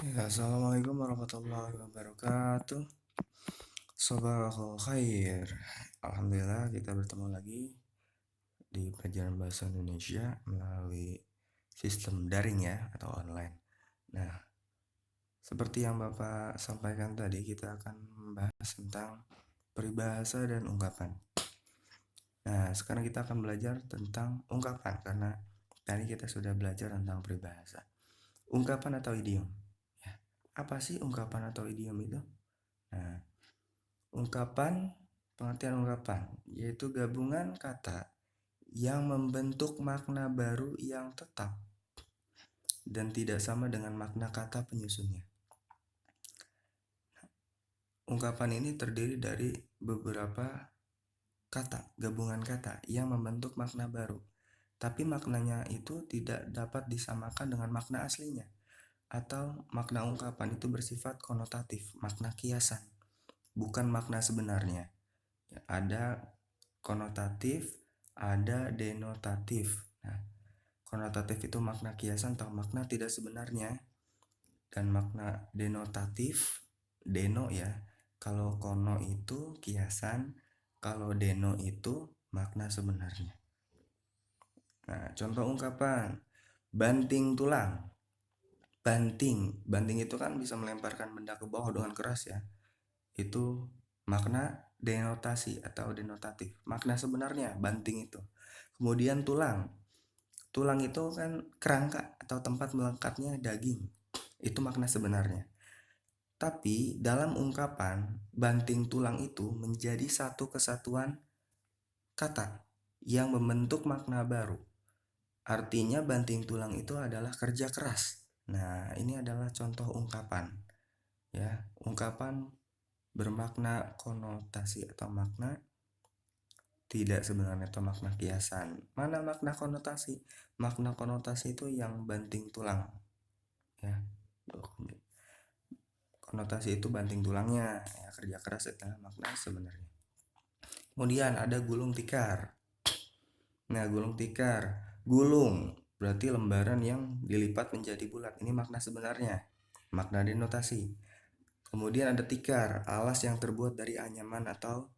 Ya, assalamualaikum warahmatullahi wabarakatuh. Sobahul khair. Alhamdulillah kita bertemu lagi di pelajaran bahasa Indonesia melalui sistem daring ya atau online. Nah, seperti yang Bapak sampaikan tadi, kita akan membahas tentang peribahasa dan ungkapan. Nah, sekarang kita akan belajar tentang ungkapan karena tadi kita sudah belajar tentang peribahasa. Ungkapan atau idiom. Ya, apa sih ungkapan atau idiom itu? Nah, ungkapan, pengertian ungkapan, yaitu gabungan kata yang membentuk makna baru yang tetap dan tidak sama dengan makna kata penyusunnya. Ungkapan ini terdiri dari beberapa kata, gabungan kata yang membentuk makna baru, tapi maknanya itu tidak dapat disamakan dengan makna aslinya, atau makna ungkapan itu bersifat konotatif, makna kiasan, bukan makna sebenarnya. Ada konotatif, ada denotatif. Nah, konotatif itu makna kiasan atau makna tidak sebenarnya, dan makna denotatif, deno ya. Kalau kono itu kiasan, kalau deno itu makna sebenarnya. Nah, contoh ungkapan banting tulang. Banting itu kan bisa melemparkan benda ke bawah dengan keras ya. Itu makna denotasi atau denotatif. Makna sebenarnya banting itu. Kemudian tulang itu kan kerangka atau tempat melekatnya daging. Itu makna sebenarnya. Tapi dalam ungkapan banting tulang itu menjadi satu kesatuan kata yang membentuk makna baru. Artinya banting tulang itu adalah kerja keras. Nah, ini adalah contoh ungkapan. Ya, ungkapan bermakna konotasi atau makna tidak sebenarnya atau makna kiasan. Mana makna konotasi? Makna konotasi itu yang banting tulang. Ya, konotasi itu banting tulangnya, ya, kerja keras adalah makna sebenarnya. Kemudian ada gulung tikar. Nah, gulung tikar, gulung berarti lembaran yang dilipat menjadi bulat. Ini makna sebenarnya, makna denotasi. Kemudian ada tikar, alas yang terbuat dari anyaman atau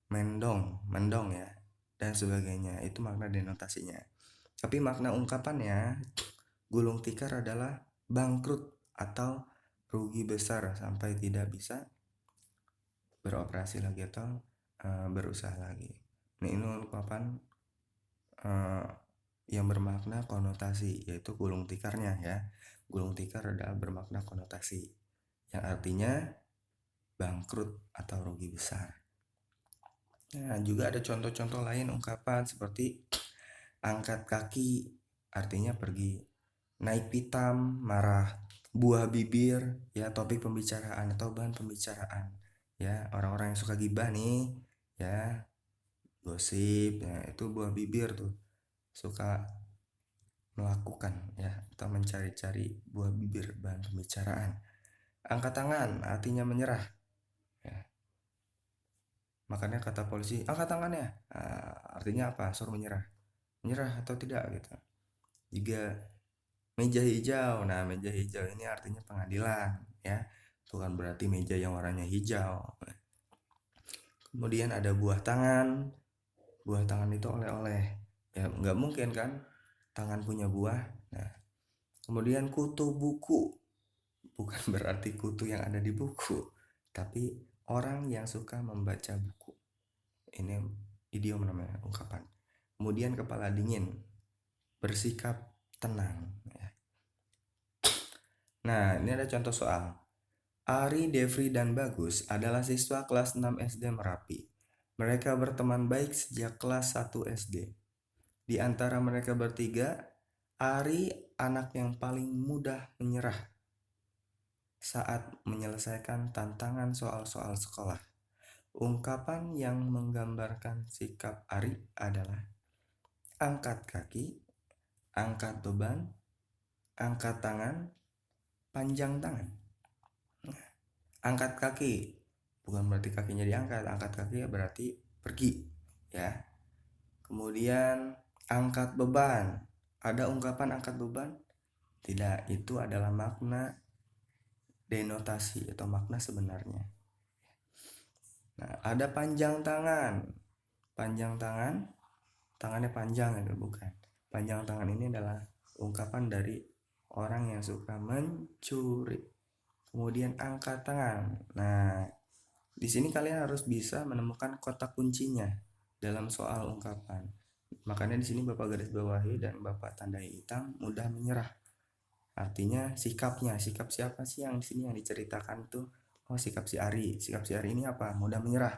mendong ya, dan sebagainya. Itu makna denotasinya. Tapi makna ungkapannya, gulung tikar adalah bangkrut atau rugi besar sampai tidak bisa beroperasi lagi atau berusaha lagi. Nah, ini ungkapan yang bermakna konotasi, yaitu gulung tikarnya ya. Gulung tikar adalah bermakna konotasi yang artinya bangkrut atau rugi besar. Nah, juga ada contoh-contoh lain ungkapan seperti angkat kaki, artinya pergi. Naik pitam, marah. Buah bibir, ya, topik pembicaraan atau bahan pembicaraan. Ya, orang-orang yang suka gibah nih, ya, gosip, ya, itu buah bibir tuh. Suka melakukan ya atau mencari-cari buah bibir bahan pembicaraan. Angkat tangan artinya menyerah. Ya. Makanya kata polisi, angkat tangannya. Artinya apa? Suruh menyerah. Menyerah atau tidak gitu. Juga meja hijau. Nah, meja hijau ini artinya pengadilan ya. Bukan berarti meja yang warnanya hijau. Kemudian ada buah tangan. Buah tangan itu oleh-oleh. Ya, nggak mungkin kan tangan punya buah. Nah, kemudian kutu buku. Bukan berarti kutu yang ada di buku, tapi orang yang suka membaca buku. Ini idiom namanya, ungkapan. Kemudian kepala dingin, bersikap tenang. Nah, ini ada contoh soal. Ari, Devri, dan Bagus adalah siswa kelas 6 SD Merapi. Mereka berteman baik sejak kelas 1 SD. Di antara mereka bertiga, Ari anak yang paling mudah menyerah saat menyelesaikan tantangan soal-soal sekolah. Ungkapan yang menggambarkan sikap Ari adalah angkat kaki, angkat beban, angkat tangan, panjang tangan. Angkat kaki bukan berarti kakinya diangkat, angkat kaki ya berarti pergi ya. Kemudian angkat beban. Ada ungkapan angkat beban? Tidak, itu adalah makna denotasi atau makna sebenarnya. Nah, ada panjang tangan. Panjang tangan, tangannya panjang itu bukan. Panjang tangan ini adalah ungkapan dari orang yang suka mencuri. Kemudian angkat tangan. Nah, di sini kalian harus bisa menemukan kota kuncinya dalam soal ungkapan. Makanya di sini Bapak garis bawahi dan Bapak tandai hitam mudah menyerah. Artinya sikapnya, sikap siapa sih yang di sini yang diceritakan tuh? Oh, sikap si Ari. Sikap si Ari ini apa? Mudah menyerah.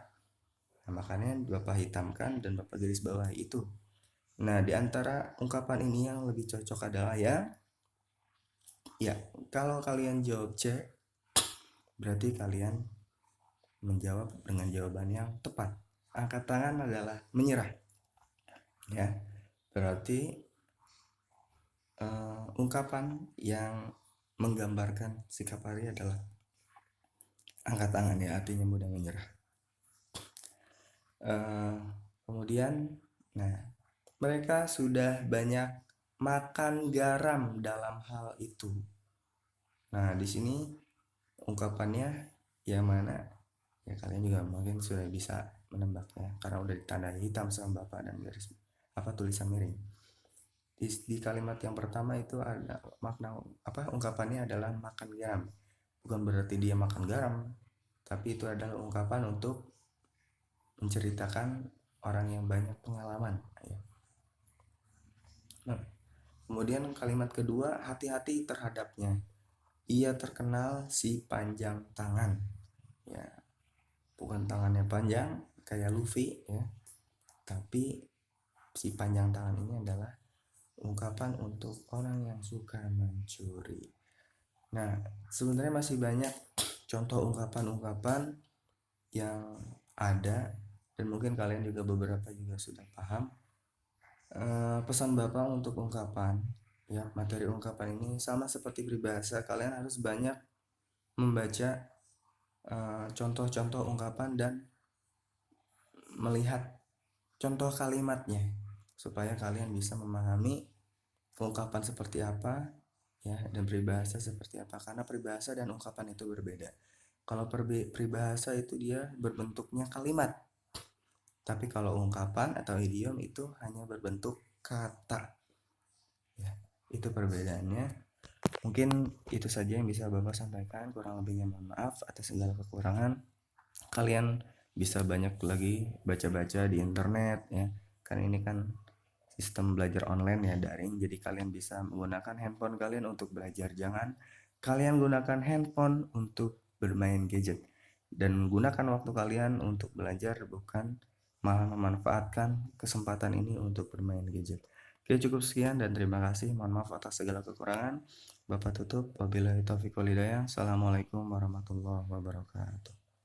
Nah, makanya Bapak hitamkan dan Bapak garis bawahi itu. Nah, di antara ungkapan ini yang lebih cocok adalah ya, kalau kalian jawab C, berarti kalian menjawab dengan jawaban yang tepat. Angkat tangan adalah menyerah. Ya, berarti ungkapan yang menggambarkan sikap Ari adalah angkat tangan ya, artinya mudah menyerah. Kemudian, nah, mereka sudah banyak makan garam dalam hal itu. Nah, di sini ungkapannya yang mana? Ya kalian juga mungkin sudah bisa menebaknya karena udah ditandai hitam sama Bapak dan garis tulisan miring. Di kalimat yang pertama itu ada makna ungkapannya adalah makan garam. Bukan berarti dia makan garam, tapi itu adalah ungkapan untuk menceritakan orang yang banyak pengalaman ya. Nah, kemudian kalimat kedua, hati-hati terhadapnya. Ia terkenal si panjang tangan. Ya, bukan tangannya panjang kayak Luffy ya, tapi si panjang tangan ini adalah ungkapan untuk orang yang suka mencuri. Nah, sebenarnya masih banyak contoh ungkapan-ungkapan yang ada dan mungkin kalian juga beberapa juga sudah paham. Pesan Bapak untuk ungkapan ya, materi ungkapan ini sama seperti peribahasa, kalian harus banyak membaca contoh-contoh ungkapan dan melihat contoh kalimatnya supaya kalian bisa memahami ungkapan seperti apa ya dan peribahasa seperti apa, karena peribahasa dan ungkapan itu berbeda. Kalau peribahasa itu dia berbentuknya kalimat, tapi kalau ungkapan atau idiom itu hanya berbentuk kata ya, itu perbedaannya. Mungkin itu saja yang bisa Bapak sampaikan, kurang lebihnya mohon maaf atas segala kekurangan. Kalian bisa banyak lagi baca-baca di internet ya, kan ini kan sistem belajar online ya, daring, jadi kalian bisa menggunakan handphone kalian untuk belajar. Jangan kalian gunakan handphone untuk bermain gadget, dan gunakan waktu kalian untuk belajar, bukan malah memanfaatkan kesempatan ini untuk bermain gadget. Oke, cukup sekian dan terima kasih. Mohon maaf atas segala kekurangan. Bapak tutup. Wabillahi taufiq wal hidayah. Assalamualaikum warahmatullahi wabarakatuh.